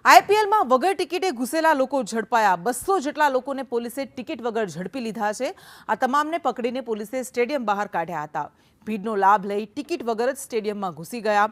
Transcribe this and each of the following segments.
આઈપીએલમાં વગર ટિકિટે ઘૂસેલા લોકો ઝડપાયા। 200 જેટલા લોકોને પોલીસે ટિકિટ વગર ઝડપી લીધા છે। આ તમામને પકડીને પોલીસે સ્ટેડિયમ બહાર કાઢ્યા હતા। ભીડનો લાભ લઈ ટિકિટ વગર જ સ્ટેડિયમમાં ઘૂસી ગયા।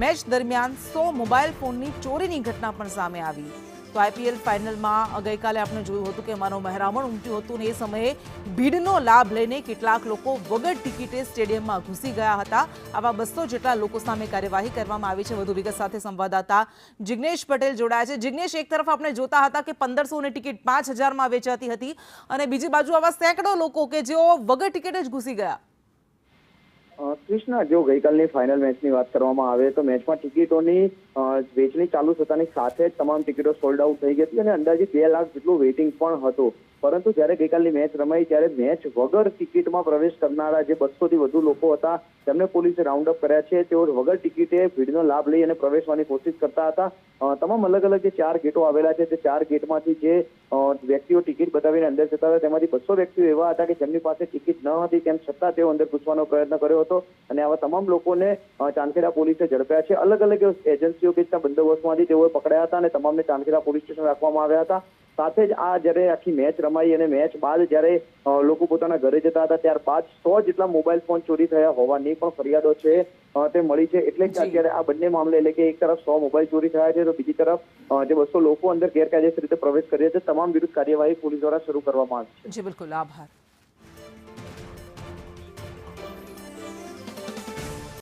મેચ દરમિયાન 100 મોબાઈલ ફોનની ચોરીની ઘટના પણ સામે આવી। તો આઈપીએલ ફાઇનલમાં ગઈકાલે આપણે જોયું હતું કે માનો મહેરામણ ઉમટ્યું હતું ને એ સમયે ભીડનો લાભ લઈને કેટલાક લોકો વગર ટિકિટે સ્ટેડિયમમાં ઘૂસી ગયા હતા। આવા 200 જેટલા લોકો સામે કાર્યવાહી કરવામાં આવી છે। વધુ વિગત સાથે સંવાદદાતા જિગ્નેશ પટેલ જોડાયા છે। જિગ્નેશ, એક તરફ આપણે જોતા હતા કે 1500 ની ટિકિટ 5000માં વેચાતી હતી અને બીજી બાજુ આવા સેંકડો લોકો કે જેઓ વગર ટિકિટે જ ઘૂસી ગયા। કૃષ્ણ, જો ગઈકાલની ફાઇનલ મેચની વાત કરવામાં આવે તો મેચમાં ટિકિટોની વેચણી ચાલુ થતાની સાથે જ તમામ ટિકિટો સોલ્ડ આઉટ થઈ ગઈ હતી અને અંદાજે 2 લાખ જેટલું વેઇટિંગ પણ હતું। પરંતુ જ્યારે ગઈકાલની મેચ રમાઈ ત્યારે મેચ વગર ટિકિટમાં પ્રવેશ કરનારા જે 200 થી વધુ લોકો હતા તેમને પોલીસે રાઉન્ડ અપ કર્યા છે। તેઓ વગર ટિકિટે ભીડનો લાભ લઈ અને પ્રવેશવાની કોશિશ કરતા હતા। તમામ અલગ અલગ જે 4 ગેટો આવેલા છે તે 4 ગેટમાંથી જે વ્યક્તિઓ ટિકિટ બતાવીને અંદર જતા હતા તેમાંથી 200 વ્યક્તિઓ એવા હતા કે જેમની પાસે ટિકિટ ન હતી તેમ છતાં તેઓ અંદર ઘૂસવાનો પ્રયત્ન કર્યો હતો અને આવા તમામ લોકોને ચાંદખેડા પોલીસે ઝડપ્યા છે। અલગ અલગ એજન્સીઓ કે બંદોબસ્તમાંથી તેઓ પકડાયા હતા અને તમામને ચાંદખેડા પોલીસ સ્ટેશન રાખવામાં આવ્યા હતા। સાથે જ આ જ્યારે આખી મેચ રમાઈ અને મેચ બાદ જ્યારે લોકો પોતાના ઘરે જતા હતા ત્યારબાદ 100 જેટલા મોબાઈલ ફોન ચોરી થયા હોવાની પણ ફરિયાદો છે તે મળી છે। એટલે કે અત્યારે આ બંને મામલે એટલે કે એક તરફ 100 મોબાઈલ ચોરી થયા છે તો બીજી તરફ જે 200 લોકો અંદર ગેરકાયદેસર રીતે પ્રવેશ કર્યા છે તમામ વિરુદ્ધ કાર્યવાહી પોલીસ દ્વારા શરૂ કરવામાં આવી છે। જી બિલકુલ, આભાર।